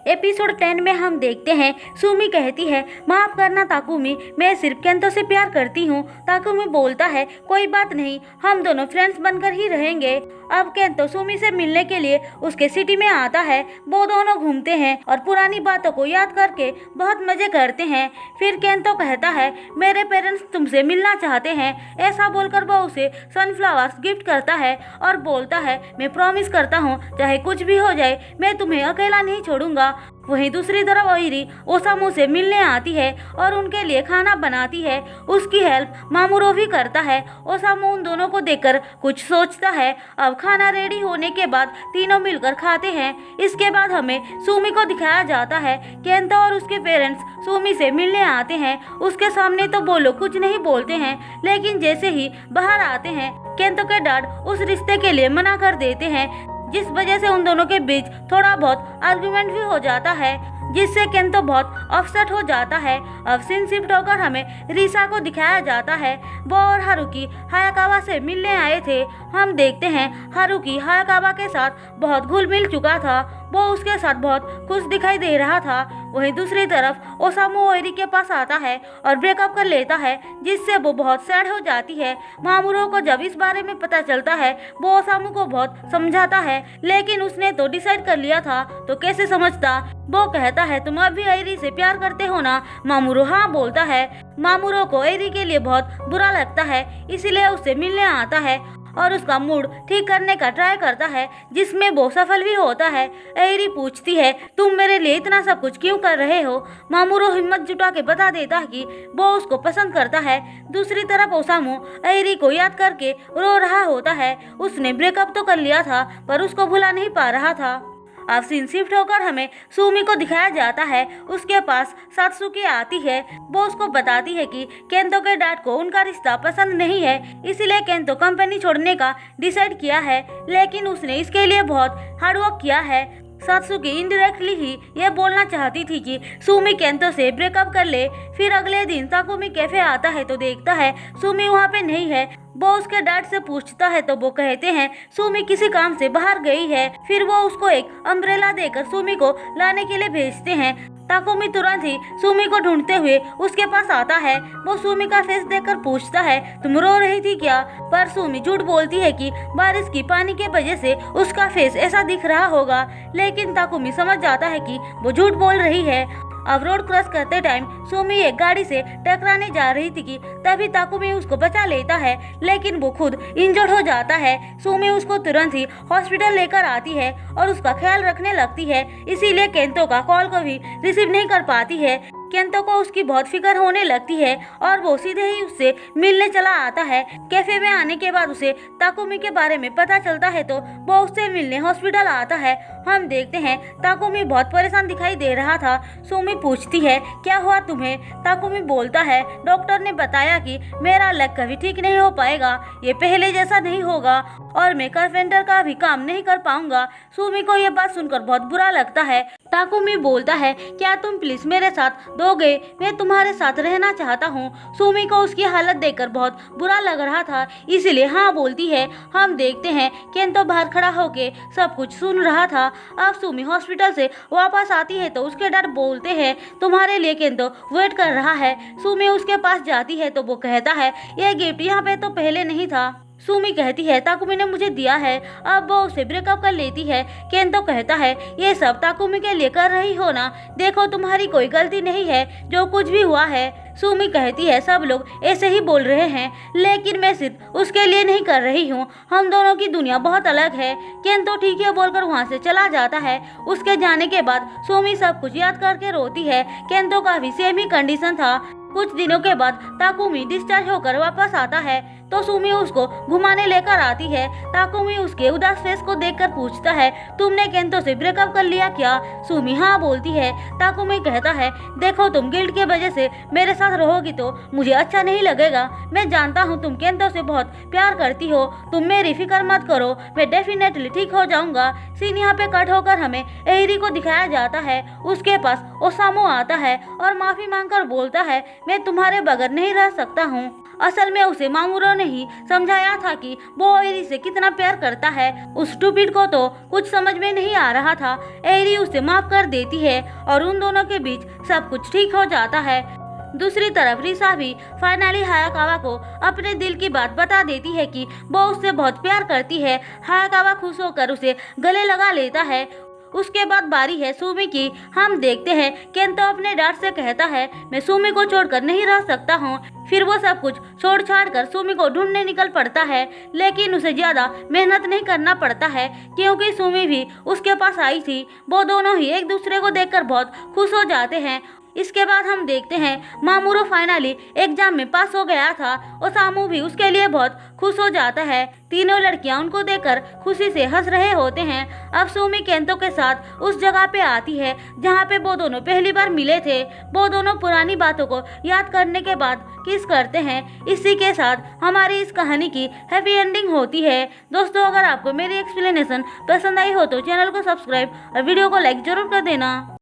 Episode 10 में हम देखते हैं सुमी कहती है माफ करना ताकुमी, मैं सिर्फ केंतो से प्यार करती हूँ। ताकुमी बोलता है कोई बात नहीं, हम दोनों फ्रेंड्स बनकर ही रहेंगे। अब केंतो सुमी से मिलने के लिए उसके सिटी में आता है। वो दोनों घूमते हैं और पुरानी बातों को याद करके बहुत मजे करते हैं। फिर केंतो कहता है मेरे पेरेंट्स तुमसे मिलना चाहते हैं। ऐसा बोलकर वो उसे सनफ्लावर्स गिफ्ट करता है और बोलता है मैं प्रॉमिस करता हूँ चाहे कुछ भी हो जाए मैं तुम्हें अकेला नहीं छोड़ूंगा। वहीं दूसरी तरफ ओइरी ओसामू से मिलने आती है और उनके लिए खाना बनाती है। उसकी हेल्प मामूरो भी करता है। ओसामू उन दोनों को देखकर कुछ सोचता है। अब खाना रेडी होने के बाद तीनों मिलकर खाते हैं। इसके बाद हमें सुमी को दिखाया जाता है। केंतो और उसके पेरेंट्स सुमी से मिलने आते हैं। उसके सामने तो वो लोग कुछ नहीं बोलते हैं, लेकिन जैसे ही बाहर आते हैं केंतो के डैड उस रिश्ते के लिए मना कर देते हैं, जिस वजह से उन दोनों के बीच थोड़ा बहुत आर्गुमेंट भी हो जाता है, जिससे केंतो बहुत अपसेट हो जाता है। अब सीन शिफ्ट होकर हमें रिसा को दिखाया जाता है। वो और हारुकी हायाकावा से मिलने आए थे। हम देखते हैं हारुकी हायाकावा के साथ बहुत घुल मिल चुका था। वो उसके साथ बहुत खुश दिखाई दे रहा था। वहीं दूसरी तरफ ओसामू ओइरी के पास आता है और ब्रेकअप कर लेता है, जिससे वो बहुत सैड हो जाती है। मामूरो को जब इस बारे में पता चलता है वो ओसामू को बहुत समझाता है, लेकिन उसने तो डिसाइड कर लिया था तो कैसे समझता। वो कहता है तुम अब भी ओइरी से प्यार करते हो ना। मामूरो हाँ बोलता है। मामूरो को ओइरी के लिए बहुत बुरा लगता है, इसीलिए उससे मिलने आता है और उसका मूड ठीक करने का ट्राई करता है, जिसमें वो सफल भी होता है। एरी पूछती है तुम मेरे लिए इतना सब कुछ क्यों कर रहे हो। मामूरो हिम्मत जुटा के बता देता है कि वो उसको पसंद करता है। दूसरी तरफ ओसामू एरी को याद करके रो रहा होता है। उसने ब्रेकअप तो कर लिया था पर उसको भुला नहीं पा रहा था। अब सीन शिफ्ट होकर हमें सुमी को दिखाया जाता है। उसके पास सात्सुकी आती है। वो उसको बताती है कि केंतो के डैड को उनका रिश्ता पसंद नहीं है, इसीलिए केंतो कंपनी छोड़ने का डिसाइड किया है, लेकिन उसने इसके लिए बहुत हार्डवर्क किया है। सात्सुकी इनडायरेक्टली ही यह बोलना चाहती थी कि सुमी केंतो से ब्रेकअप कर ले। फिर अगले दिन ताकुमी कैफे आता है तो देखता है सुमी वहाँ पे नहीं है। वो उसके डैड से पूछता है तो वो कहते हैं सुमी किसी काम से बाहर गई है। फिर वो उसको एक अम्ब्रेला देकर सुमी को लाने के लिए भेजते हैं। ताकुमी तुरंत ही सुमी को ढूंढते हुए उसके पास आता है। वो सुमी का फेस देखकर पूछता है तुम रो रही थी क्या, पर सुमी झूठ बोलती है कि बारिश की पानी के वजह से उसका फेस ऐसा दिख रहा होगा, लेकिन ताकुमी समझ जाता है कि वो झूठ बोल रही है। अब रोड क्रॉस करते टाइम सुमी एक गाड़ी से टकराने जा रही थी कि तभी ताकुमी उसको बचा लेता है, लेकिन वो खुद इंजर्ड हो जाता है। सुमी उसको तुरंत ही हॉस्पिटल लेकर आती है और उसका ख्याल रखने लगती है, इसीलिए केंतो का कॉल को भी रिसीव नहीं कर पाती है। केंतो को उसकी बहुत फिक्र होने लगती है और वो सीधे ही उससे मिलने चला आता है। कैफे में आने के बाद उसे ताकुमी के बारे में पता चलता है तो वो उससे मिलने हॉस्पिटल आता है। हम देखते हैं ताकुमी बहुत परेशान दिखाई दे रहा था। सुमी पूछती है क्या हुआ तुम्हें। ताकुमी बोलता है डॉक्टर ने बताया कि मेरा लक कभी ठीक नहीं हो पाएगा, ये पहले जैसा नहीं होगा और मैं कारपेंटर का भी काम नहीं कर पाऊंगा। सुमी को ये बात सुनकर बहुत बुरा लगता है। ताकुमी बोलता है क्या तुम प्लीज मेरे साथ दोगे, मैं तुम्हारे साथ रहना चाहता हूँ। सुमी को उसकी हालत देखकर बहुत बुरा लग रहा था, इसलिए हाँ बोलती है। हम देखते हैं केंतो बाहर खड़ा होके सब कुछ सुन रहा था। अब सुमी हॉस्पिटल से वापस आती है तो उसके डर बोलते हैं तुम्हारे लिए केंतो वेट कर रहा है। सुमी उसके पास जाती है तो वो कहता है यह गिफ्ट यहाँ पे तो पहले नहीं था। सुमी कहती है ताकुमी ने मुझे दिया है। अब वो उसे ब्रेकअप कर लेती है। केंतो कहता है ये सब ताकुमी के लिए कर रही हो ना, देखो तुम्हारी कोई गलती नहीं है जो कुछ भी हुआ है। सुमी कहती है सब लोग ऐसे ही बोल रहे हैं, लेकिन मैं सिर्फ उसके लिए नहीं कर रही हूँ, हम दोनों की दुनिया बहुत अलग है। केंतो ठीक है बोलकर वहाँ से चला जाता है। उसके जाने के बाद सुमी सब कुछ याद करके रोती है। केंतो का भी सेम ही कंडीशन था। कुछ दिनों के बाद ताकुमी डिस्चार्ज होकर वापस आता है तो सुमी उसको घुमाने लेकर आती है। ताकुमी उसके उदास फेस को देखकर पूछता है तुमने केंतो से ब्रेकअप कर लिया क्या। सुमी हाँ बोलती है। ताकुमी कहता है देखो तुम गिल्ट के वजह से मेरे साथ रहोगी तो मुझे अच्छा नहीं लगेगा। मैं जानता हूँ तुम केंतो से बहुत प्यार करती हो, तुम मेरी फिक्र मत करो, मैं डेफिनेटली ठीक हो जाऊंगा। सीन यहाँ पे कट होकर हमें एरी को दिखाया जाता है। उसके पास ओसामू आता है और माफी मांगकर बोलता है मैं तुम्हारे बगैर नहीं रह सकता हूँ। असल में उसे मामूरो ने ही समझाया था कि वो एरी से कितना प्यार करता है। उस स्टूपिड को तो कुछ समझ में नहीं आ रहा था। एरी उसे माफ कर देती है और उन दोनों के बीच सब कुछ ठीक हो जाता है। दूसरी तरफ रिसा भी फाइनली हायाकावा को अपने दिल की बात बता देती है कि वो उससे बहुत प्यार करती है। हायाकावा खुश होकर उसे गले लगा लेता है। उसके बाद बारी है सुमी की। हम देखते हैं केंतो अपने डैड से कहता है मैं सुमी को छोड़कर नहीं रह सकता हूँ। फिर वो सब कुछ छोड़ छाड़ कर सुमी को ढूंढने निकल पड़ता है, लेकिन उसे ज्यादा मेहनत नहीं करना पड़ता है क्योंकि सुमी भी उसके पास आई थी। वो दोनों ही एक दूसरे को देखकर बहुत खुश हो जाते हैं। इसके बाद हम देखते हैं मामूरो फाइनली एग्जाम में पास हो गया था और सामू भी उसके लिए बहुत खुश हो जाता है। तीनों लड़कियां उनको देखकर खुशी से हंस रहे होते हैं। अब सुमी केंतो के साथ उस जगह पे आती है जहाँ पे वो दोनों पहली बार मिले थे। वो दोनों पुरानी बातों को याद करने के बाद किस करते हैं। इसी के साथ हमारी इस कहानी की हैप्पी एंडिंग होती है। दोस्तों, अगर आपको मेरी एक्सप्लेनेशन पसंद आई हो तो चैनल को सब्सक्राइब और वीडियो को लाइक जरूर कर देना।